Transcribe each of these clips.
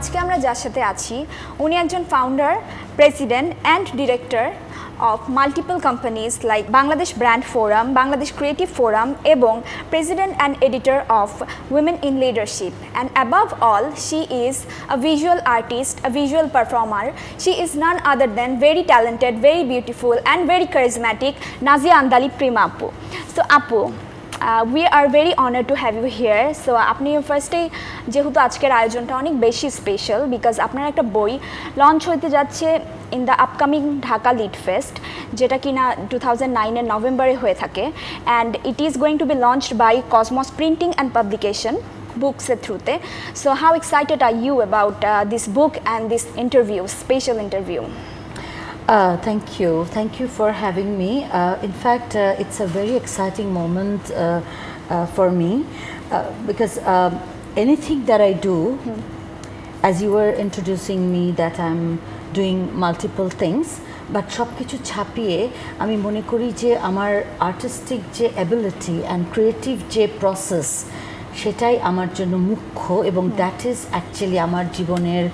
আজকে আমরা যার সাথে আছি উনি একজন founder, president and director of multiple companies like Bangladesh Brand Forum, Bangladesh Creative Forum এবং President and Editor of Women in Leadership. And above all, she is a visual artist, a visual performer. She is none other than very talented, very beautiful and very charismatic Nazia Andaleeb Preema Apu. So Apu, we are very honored to have you here. So আপনি ফার্স্টেই যেহেতু আজকের আয়োজনটা অনেক বেশি special because আপনার একটা বই লঞ্চ হতে যাচ্ছে in the upcoming Dhaka lit fest, যেটা কিনা 2009-এর নভেম্বরে হয়ে থাকে, and it is going to be launched by Cosmos printing and publication বুকসের থ্রুতে. So how excited are you about this book and this interview, special interview? Thank you for having me. In fact, it's a very exciting moment for me because anything that I do, as you were introducing me, that I'm doing multiple things, but সব কিছু ছাপিয়ে আমি মনে করি যে আমার artistic যে ability and creative যে প্রসেস সেটাই আমার জন্য মুখ্য, এবং দ্যাট ইজ অ্যাকচুয়ালি আমার জীবনের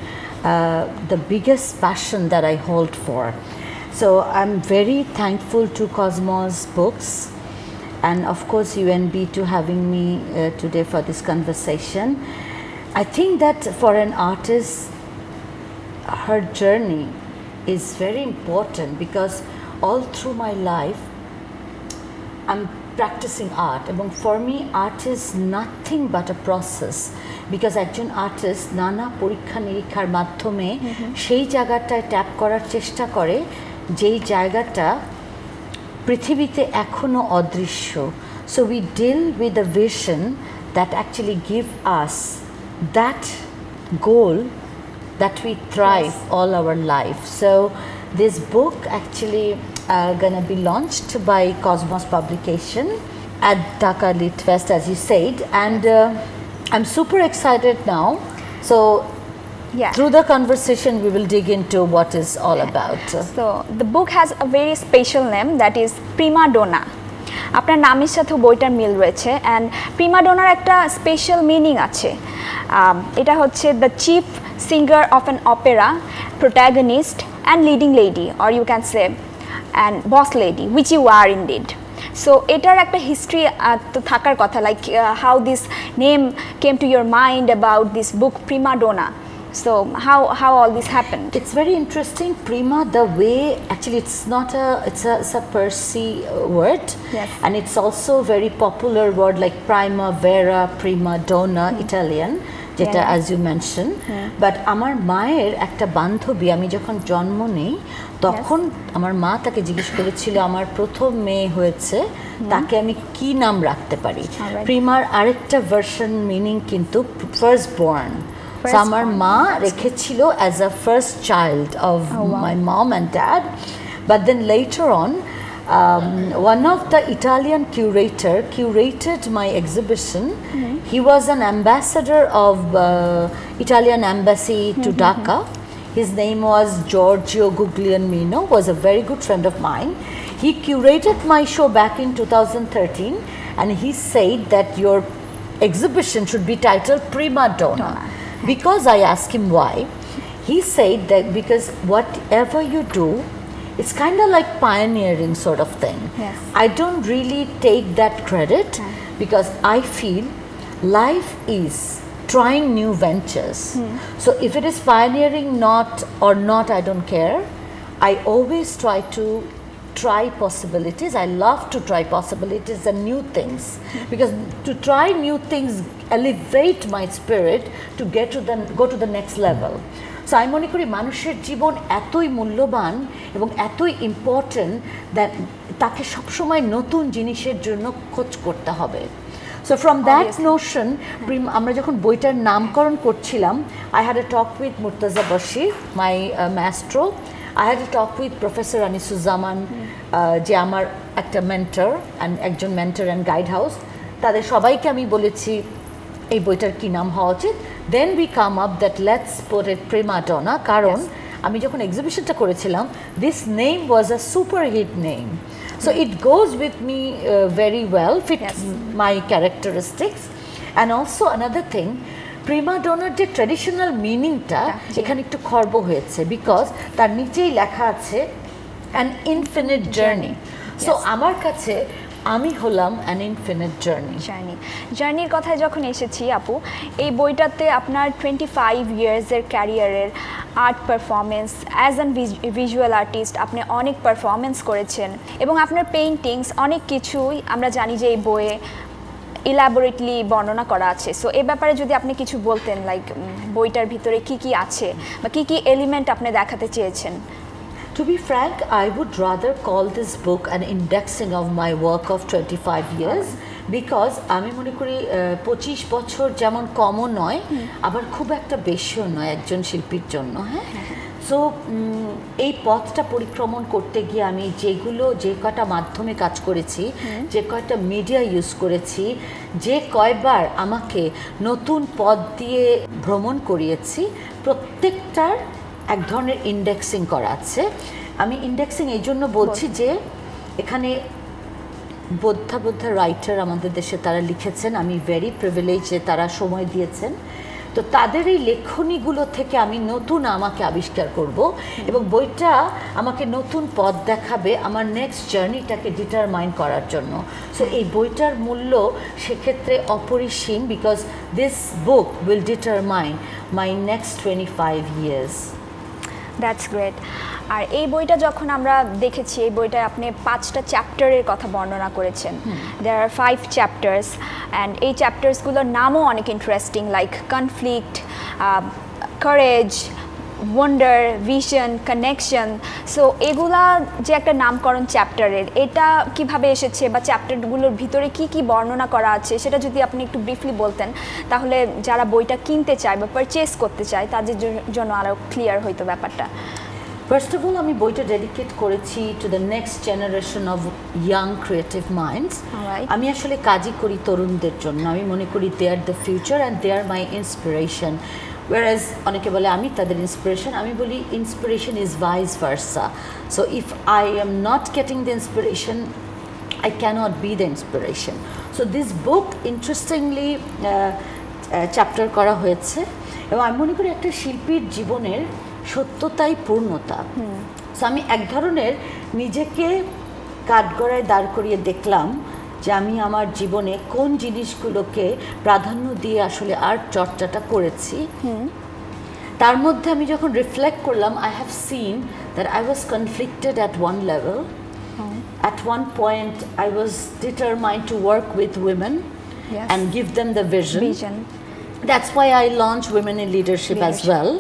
the biggest passion that I hold for. So I'm very thankful to Cosmos Books and of course UNB to having me today for this conversation. I think that for an artist, her journey is very important because all through my life I'm practicing art, and for me art is nothing but a process because একজন artist নানা পরীক্ষা নিরীক্ষার মাধ্যমে সেই জায়গাটায় tap করার চেষ্টা করে যেই জায়গাটা পৃথিবীতে এখনো অদৃশ্য. So we deal with a vision that actually give us that goal that we thrive all our life. So this book actually gonna be launched by Cosmos Publication at Dhaka Lit Fest, as you said, and I'm super excited now. So through the conversation we will dig into what is all about. So the book has a very special name, that is Preema Donna. আপনার নামের সাথে বইটার মিল রয়েছে, and Prima donor একটা special meaning আছে. এটা হচ্ছে the chief singer of an opera, protagonist and leading lady, or you can say and boss lady, which you are indeed. So etar ekta history to thakar kotha, like how this name came to your mind about this book Preema Donna. So how all this happened? It's very interesting. Prima, the way actually it's a Percy word. Yes. And it's also very popular word like primavera, prima donna, Italian, যেটা as you mentioned. But আমার মায়ের একটা বান্ধবী, আমি যখন জন্ম নেই তখন আমার মা তাকে জিজ্ঞেস করেছিল আমার প্রথম মেয়ে হয়েছে, তাকে আমি কি নাম রাখতে পারি. প্রিমার আরেকটা ভার্সন মিনিং কিন্তু ফার্স্ট বর্ন. So আমার মা রেখেছিল as a first child of my mom and dad, but then later on one of the Italian curated my exhibition. He was an ambassador of Italian embassy to Dhaka. His name was Giorgio Guglielmino, was a very good friend of mine. He curated my show back in 2013 and he said that your exhibition should be titled Preema Donna. Because I asked him why, he said that because whatever you do, it's kind of like pioneering sort of thing. Yes. I don't really take that credit because I feel life is trying new ventures. So if it is pioneering or not, I don't care. I always try possibilities. I love to try possibilities and new things because to try new things elevate my spirit to go to the next level. So আমি মনে করি মানুষের জীবন এতই মূল্যবান এবং এতই important that তাকে সবসময় নতুন জিনিসের জন্য খোঁজ করতে হবে. So from that notion, আমরা যখন বইটার নামকরণ করছিলাম, I had a talk with Murtaza Bashir, my maestro. I had a talk with Professor Anisuzzaman, যে আমার একটা মেন্টর and guide house. তাদের সবাইকে আমি বলেছি এই বইটার কি নাম হওয়া উচিত. Then we come up that let's put it Preema Donna, কারণ আমি যখন এক্সিবিশনটা করেছিলাম, this name was a super hit name. So it goes with me very well, fits my characteristics. And also another thing, prima donna যে traditional মিনিংটা এখানে একটু খর্ব হয়েছে, বিকজ তার নিচেই লেখা আছে অ্যান ইনফিনিট জার্নি। সো আমার কাছে আমি হলাম অ্যান ইনফিনিট জার্নি। জার্নির কথায় যখন এসেছি আপু, এই বইটাতে আপনার 25 ইয়ার্সের ক্যারিয়ারের art performance as an visual artist আপনি অনেক পারফরমেন্স করেছেন, এবং আপনার পেইন্টিংস অনেক কিছুই আমরা জানি যে এই বইয়ে ইলাবোরেটলি বর্ণনা করা আছে। সো এই ব্যাপারে যদি আপনি কিছু বলতেন, লাইক বইটার ভিতরে কি কি আছে বা কি কি এলিমেন্ট আপনি দেখাতে চেয়েছেন। To be frank, I would rather call this book an indexing of my work of 25 years because আমি মনে করি 25 বছর যেমন কমও নয়, আবার খুব একটা বেশিও নয় একজন শিল্পীর জন্য। হ্যাঁ, সো এই পথটা পরিক্রমণ করতে গিয়ে আমি যে কয়টা মাধ্যমে কাজ করেছি, যে কয়টা মিডিয়া ইউজ করেছি, যে কয়বার আমাকে নতুন পথ দিয়ে ভ্রমণ করিয়েছি, প্রত্যেকটার এক ধরনের ইন্ডেক্সিং করা আছে। আমি ইন্ডেক্সিং এই জন্য বলছি যে এখানে বোদ্ধা রাইটার আমাদের দেশে তারা লিখেছেন, আমি ভেরি প্রিভিলেজ যে তারা সময় দিয়েছেন। তো তাদের এই লেখনীগুলো থেকে আমি নতুন আমাকে আবিষ্কার করব, এবং বইটা আমাকে নতুন পথ দেখাবে আমার নেক্সট জার্নিটাকে ডিটারমাইন করার জন্য। সো এই বইটার মূল্য সেক্ষেত্রে অপরিসীম, because this book will determine my next 25 years. That's great. আর এই বইটা যখন আমরা দেখেছি, এই বইটায় আপনি 5টা চ্যাপ্টারের কথা বর্ণনা করেছেন। দেয়ার আর 5 চ্যাপ্টার্স, অ্যান্ড এই চ্যাপ্টার্সগুলোর নামও অনেক interesting, like conflict, courage, wonder, vision, connection. So এগুলা যে একটা নামকরণ চ্যাপ্টারের, এটা কিভাবে এসেছে বা চ্যাপ্টারগুলোর ভিতরে কি কি বর্ণনা করা আছে সেটা যদি আপনি একটু ব্রিফলি বলতেন, তাহলে যারা বইটা কিনতে চায় বা পারচেস করতে চায় তাদের জন্য আরও ক্লিয়ার হইতো ব্যাপারটা। ফার্স্ট অফ অল আমি বইটা ডেডিকেট করেছি to the next generation of young creative minds. আমি আসলে কাজই করি তরুণদের জন্য। আমি মনে করি they are the future and they are my inspiration. Whereas অনেকে বলে আমি তাদের ইন্সপিরেশন, আমি বলি inspiration is vice versa. So if I am not getting the inspiration, I cannot be the inspiration. So this book interestingly chapter করা হয়েছে, এবং আমি মনে করি একটা শিল্পীর জীবনের সত্যতাই পূর্ণতা। সো আমি এক ধরনের নিজেকে কাঠগড়ায় দাঁড় করিয়ে দেখলাম যে আমি আমার জীবনে কোন জিনিসগুলোকে প্রাধান্য দিয়ে আসলে আর্ট চর্চাটা করেছি। তার মধ্যে আমি যখন রিফ্লেক্ট করলাম, I have seen that I was conflicted at one level. At one point, I was determined to work with women and give them the vision. That's why I launched Women in Leadership as well.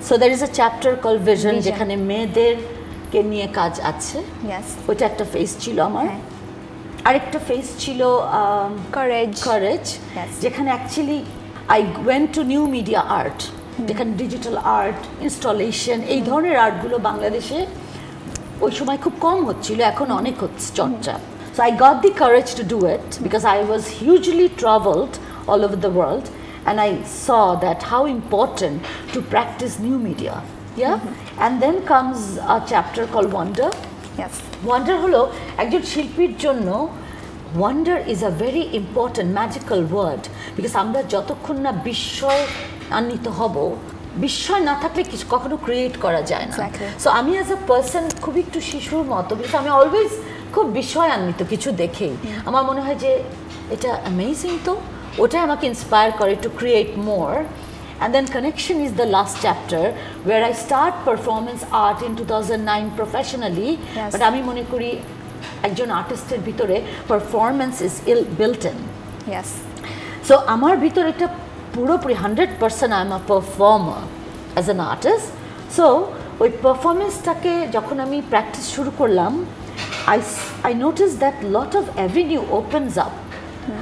So there is a chapter called Vision, যেখানে মেয়েদেরকে নিয়ে কাজ আছে। ওইটা একটা face ছিল আমার। আরেকটা ফেস ছিল কারেজ, যেখানে actually I went to new media art, যেখানে ডিজিটাল আর্ট, ইনস্টলেশন, এই ধরনের আর্টগুলো বাংলাদেশে ওই সময় খুব কম হচ্ছিল, এখন অনেক হচ্ছে চর্চা। So I got the courage to do it because I was hugely travelled all over the world, and I saw that how important to practise new media. And then comes a chapter call wonder. Wonder হলো একজন শিল্পীর জন্য, wonder is a very important magical word, because আমরা যতক্ষণ না বিস্ময়ান্বিত হব, বিস্ময় না থাকলে কিছু কখনো ক্রিয়েট করা যায় না। সো আমি অ্যাজ আ পার্সন খুব একটু শিশুর মতো, বিকজ আমি অলওয়েজ খুব বিস্ময়ান্বিত কিছু দেখেই। আমার মনে হয় যে এটা অ্যামেজিং, তো ওটাই আমাকে ইন্সপায়ার করে to create more. And then Connection is the last chapter where I start performance art in 2009 professionally. But আমি মনে করি একজন আর্টিস্টের ভিতরে performance is built in. So আমার ভিতরে একটা পুরোপুরি 100% I am a performer as an artist. So ওই পারফরমেন্সটাকে যখন আমি প্র্যাকটিস শুরু করলাম, I noticed that lot of avenue opens up.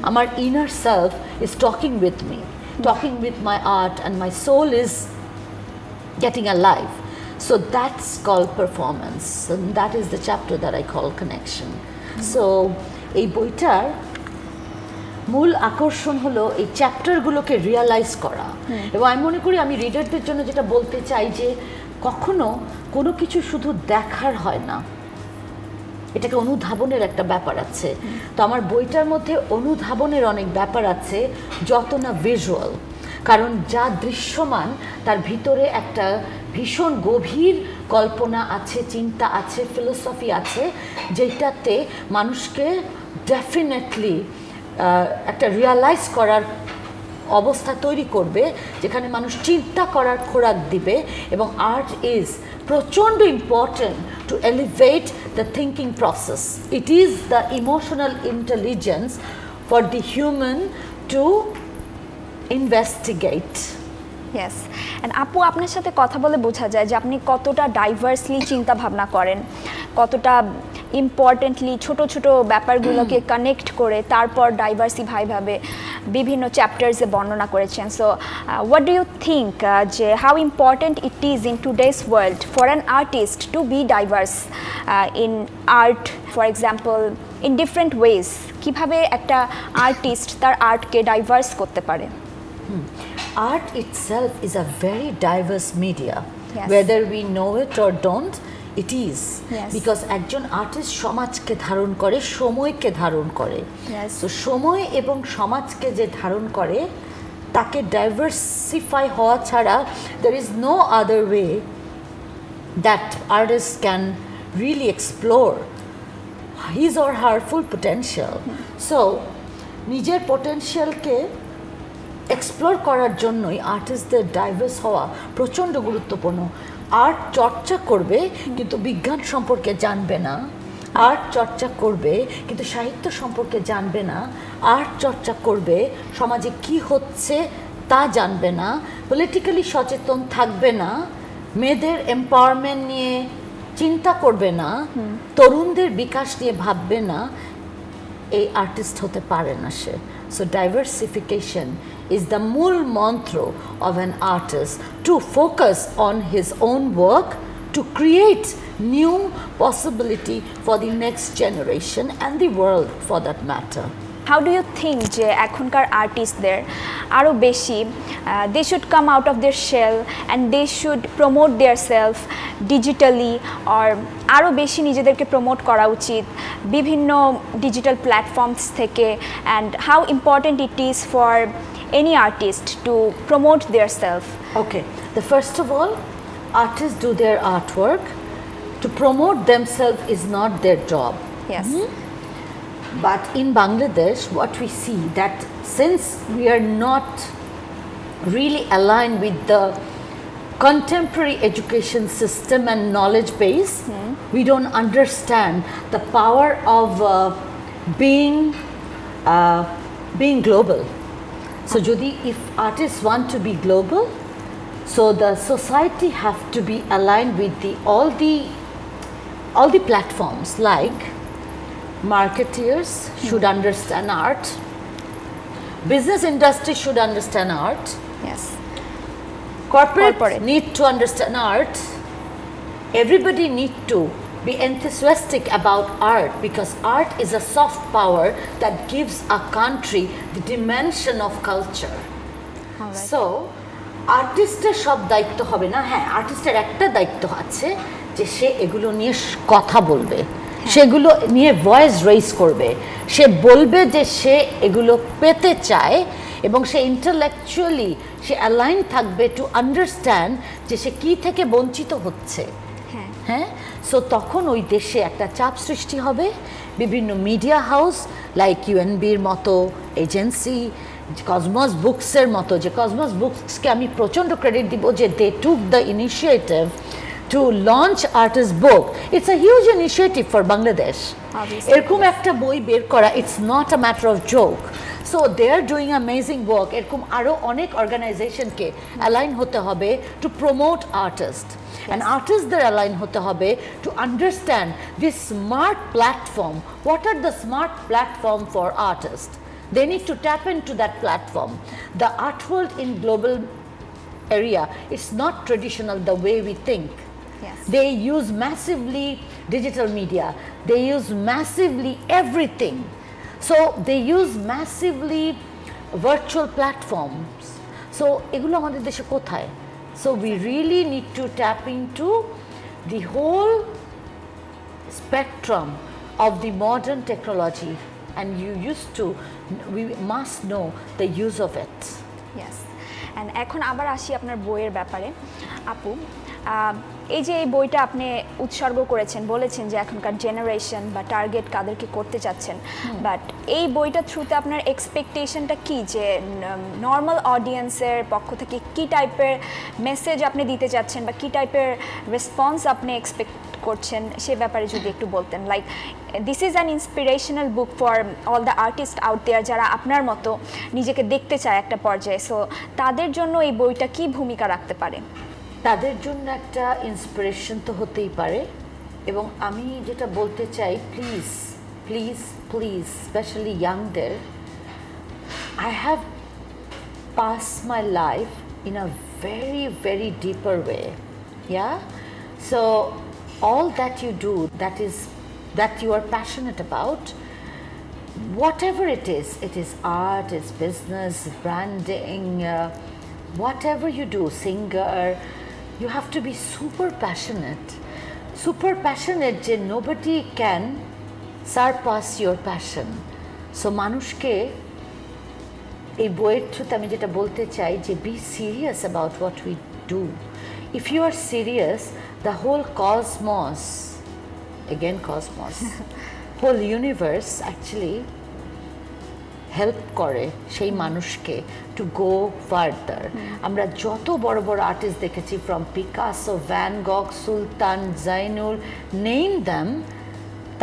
আমার inner self is talking with me, talking with my art, and my soul is getting alive. So that's called performance, and that is the chapter that I call Connection. So এই বইটার মূল আকর্ষণ হলো এই চ্যাপ্টারগুলোকে realise করা। এবং আমি মনে করি আমি রিডারদের জন্য যেটা বলতে চাই যে কখনো কোনো কিছু শুধু দেখার হয় না, এটাকে অনুধাবনের একটা ব্যাপার আছে। তো আমার বইটার মধ্যে অনুধাবনের অনেক ব্যাপার আছে, যত না ভিজুয়াল। কারণ যা দৃশ্যমান তার ভিতরে একটা ভীষণ গভীর কল্পনা আছে, চিন্তা আছে, ফিলোসফি আছে, যেটাতে মানুষকে ডেফিনেটলি একটা রিয়ালাইজ করার অবস্থা তৈরি করবে, যেখানে মানুষ চিন্তা করার খোরাক দিবে। এবং আর্ট ইজ প্রচণ্ড important to elevate the thinking process. It is the emotional intelligence for the human to investigate. Yes, and আপু আপনার সাথে কথা বলে বোঝা যায় যে আপনি কতটা ডাইভার্সলি চিন্তা ভাবনা করেন, কতটা ইম্পর্টেন্টলি ছোট ছোট ব্যাপারগুলোকে কানেক্ট করে তারপর ডাইভার্সিফাইভাবে বিভিন্ন চ্যাপ্টার্সে বর্ণনা করেছেন। So what do you think যে how important it is in today's world for an artist to be diverse in art, for example in different ways? কীভাবে একটা আর্টিস্ট তার আর্টকে ডাইভার্স করতে পারে? Art itself is a very diverse media. Yes. Whether we know it or don't, it is. Yes. Because একজন artist সমাজকে ধারণ করে, সময়কে ধারণ করে। Yes. তো সময় এবং সমাজকে যে ধারণ করে তাকে ডাইভার্সিফাই হওয়া ছাড়া there is no other way that artist can really explore his or her full potential. So নিজের পোটেনশিয়ালকে এক্সপ্লোর করার জন্যই আর্টিস্টদের ডাইভার্স হওয়া প্রচণ্ড গুরুত্বপূর্ণ। আর্ট চর্চা করবে কিন্তু বিজ্ঞান সম্পর্কে জানবে না, আর্ট চর্চা করবে কিন্তু সাহিত্য সম্পর্কে জানবে না, আর্ট চর্চা করবে সমাজে কি হচ্ছে তা জানবে না, পলিটিক্যালি সচেতন থাকবে না, মেয়েদের এম্পাওয়ারমেন্ট নিয়ে চিন্তা করবে না, তরুণদের বিকাশ নিয়ে ভাববে না, এই আর্টিস্ট হতে পারে না সে। So diversification is the মূল মন্ত্র of an artist to focus on his own work, to create new possibility for the next generation and the world for that matter. How do you think যে এখনকার আর্টিস্টদের আরও বেশি they should come out of their shell and they should promote their self digitally, or আরও বেশি নিজেদেরকে promote করা উচিত বিভিন্ন ডিজিটাল প্ল্যাটফর্মস থেকে, and how important it is for any artist to promote their self? Okay, the first of all, artists do their artwork. To promote themselves is not their job. Yes. But in Bangladesh, what we see that since we are not really aligned with the contemporary education system and knowledge base, we don't understand the power of being global. So Jodi, if artists want to be global, so the society have to be aligned with all the platforms, like marketeers should understand art, business industry should understand art, Yes. corporate Corporate. need to understand art, everybody need to be enthusiastic about art, because art is a soft power that gives a country the dimension of culture. Alright. So আর্টিস্টের সব দায়িত্ব হবে না, হ্যাঁ আর্টিস্টের একটা দায়িত্ব আছে যে সে এগুলো নিয়ে কথা বলবে, সেগুলো নিয়ে ভয়েস রেইজ করবে, সে বলবে যে সে এগুলো পেতে চায় এবং সে ইন্টেলেকচুয়ালি সে অ্যালাইন থাকবে টু আন্ডারস্ট্যান্ড যে সে কী থেকে বঞ্চিত হচ্ছে। হ্যাঁ, সো তখন ওই দেশে একটা চাপ সৃষ্টি হবে। বিভিন্ন মিডিয়া হাউস লাইক ইউএনবির মতো এজেন্সি, কসমস বুকসের মতো, যে কসমস বুকসকে আমি প্রচণ্ড ক্রেডিট দিব যে they took the initiative to launch artist book. It's a huge initiative for Bangladesh. এরকম একটা বই বের করা, it's not a matter of joke. So they are doing amazing work. এরকম আরো অনেক অর্গানাইজেশনকে অ্যালাইন হতে হবে to promote artists. And artists there align হতে হবে to understand this smart platform. What are the smart platform for artists? They need to tap into that platform. The art world in global area is not traditional the way we think. Yes. They use massively digital media. They use massively everything. So they use massively virtual platforms. So এগুলো আমাদের দেশে কোথায়? So we really need to tap into the whole spectrum of the modern technology, and we must know the use of it. Yes. And এখন আবার আসি আপনার বইয়ের ব্যাপারে আপু। এই যে এই বইটা আপনি উৎসর্গ করেছেন, বলেছেন যে এখনকার জেনারেশন বা টার্গেট কাদেরকে করতে চাচ্ছেন, বাট এই বইটার থ্রুতে আপনার এক্সপেকটেশনটা কি, যে নর্মাল অডিয়েন্সের পক্ষ থেকে কি টাইপের মেসেজ আপনি দিতে চাচ্ছেন বা কি টাইপের রেসপন্স আপনি এক্সপেক্ট করছেন সে ব্যাপারে যদি একটু বলতেন। Like this is an inspirational book for all the artist out there, যারা আপনার মতো নিজেকে দেখতে চায় একটা পর্যায়ে, সো তাদের জন্য এই বইটা কি ভূমিকা রাখতে পারে? তাদের জন্য একটা ইন্সপিরেশন তো হতেই পারে, এবং আমি যেটা বলতে চাই, প্লিজ প্লিজ প্লিজ স্পেশালি ইয়াংদের, I have passed my life in a very very deeper way, yeah, so all that you do, that you are passionate about, whatever it is art, it's business, branding, whatever you do, singer, you have to be super passionate যে nobody can surpass your passion. So মানুষকে এই বইয়ের থ্রুতে আমি যেটা বলতে চাই যে be serious about what we do. If you are serious, the whole cosmos, whole universe actually help করে সেই মানুষকে টু গো ফার্দার। আমরা যত বড় বড় আর্টিস্ট দেখেছি, from Picasso, van গগ, Sultan, Zainul, name them,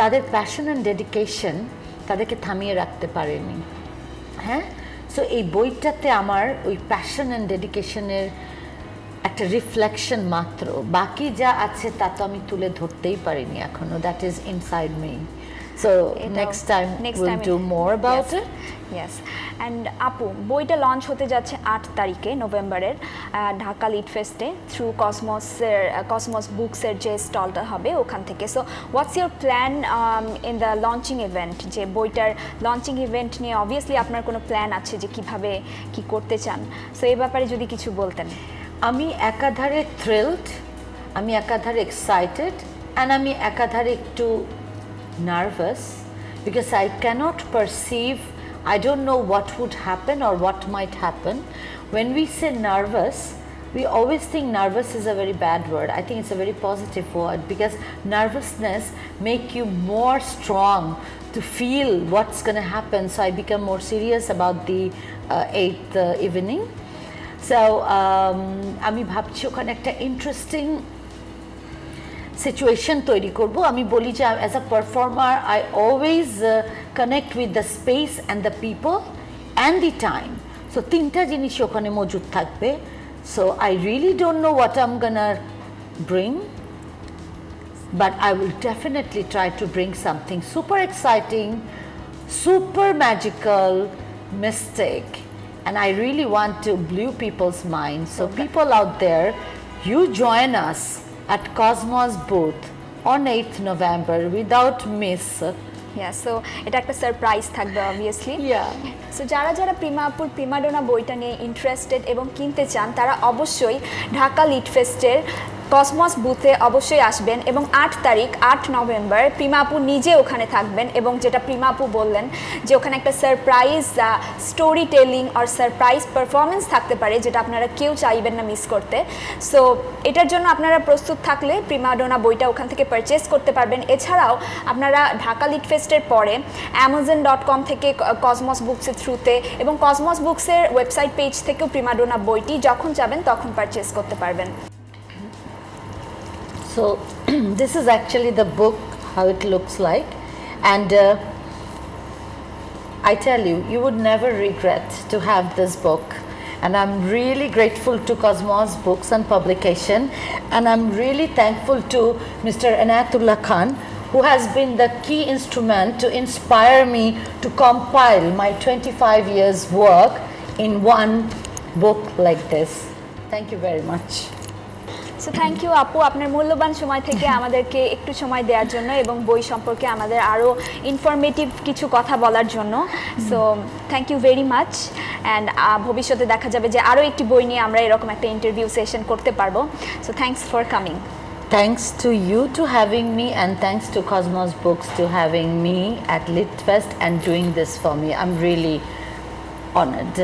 তাদের প্যাশন অ্যান্ড ডেডিকেশন তাদেরকে থামিয়ে রাখতে পারেনি। হ্যাঁ, সো এই বইটাতে আমার ওই প্যাশন অ্যান্ড ডেডিকেশনের একটা রিফ্লেকশন মাত্র, বাকি যা আছে তা তো আমি তুলে ধরতেই পারিনি এখনো, that is inside me. So next time we'll do more about it. Yes, and আপু বইটা লঞ্চ হতে যাচ্ছে 8 তারিখে নভেম্বরের ঢাকা লিড ফেস্টে থ্রু কসমস বুকসের যে স্টলটা হবে ওখান থেকে। So what's your plan in the launching event? যে বইটার লঞ্চিং ইভেন্ট নিয়ে অবভিয়াসলি আপনার কোনো প্ল্যান আছে যে কিভাবে কি করতে চান, সো এই ব্যাপারে যদি কিছু বলতেন। আমি একাধারে থ্রিলড, আমি একাধারে এক্সাইটেড, অ্যান্ড আমি একাধারে একটু nervous because I cannot perceive, I don't know what would happen or what might happen. When we say nervous, we always think nervous is a very bad word. I think it's a very positive word because nervousness make you more strong to feel what's going to happen. So I become more serious about the 8th evening. So আমি ভাবছি ওখানে একটা interesting situation তৈরি করব। আমি বলি যে as a performer I always connect with the space and the people and the time. So তিনটা জিনিস ওখানে মজুদ থাকবে। So I really don't know what I am gonna bring, but I will definitely try to bring something super exciting, super magical, mystic, and I really want to blow people's minds. So people out there, you join us at Cosmos booth on 8th November without miss. Yeah, so এটা একটা surprise থাকবে obviously. So যারা যারা Prima আপুর প্রিমাডোনা বইটা নিয়ে interested এবং কিনতে চান তারা অবশ্যই ঢাকা লিড ফেস্টের কসমস বুথে অবশ্যই আসবেন, এবং 8 তারিখ 8 নভেম্বর প্রিমা আপু নিজে ওখানে থাকবেন, এবং যেটা প্রিমা আপু বললেন যে ওখানে একটা সারপ্রাইজ স্টোরি টেলিং আর সারপ্রাইজ পারফরমেন্স থাকতে পারে যেটা আপনারা কেউ চাইবেন না মিস করতে। সো এটার জন্য আপনারা প্রস্তুত থাকলে প্রিমাডোনা বইটা ওখান থেকে পারচেস করতে পারবেন। এছাড়াও আপনারা ঢাকা লিড ফেস্টের পরে amazon.com থেকে কসমস বুকসের থ্রুতে এবং কসমস বুকসের ওয়েবসাইট পেজ থেকেও প্রিমাডোনা বইটি যখন যাবেন তখন পারচেস করতে পারবেন। So this is actually the book, how it looks like, and I tell you, you would never regret to have this book, and I'm really grateful to Cosmos Books and Publication, and I'm really thankful to Mr. Anatullah Khan, who has been the key instrument to inspire me to compile my 25 years work in one book like this. Thank you very much. So thank you আপু আপনার মূল্যবান সময় থেকে আমাদেরকে একটু সময় দেওয়ার জন্য এবং বই সম্পর্কে আমাদের আরও ইনফরমেটিভ কিছু কথা বলার জন্য। So thank you very much, and ভবিষ্যতে দেখা যাবে যে আরও একটি বই নিয়ে আমরা এরকম একটা ইন্টারভিউ সেশন করতে পারবো। So thanks for coming. Thanks to you to having me, and thanks to Cosmos Books to having me at Litfest and doing this for me. I'm really honored.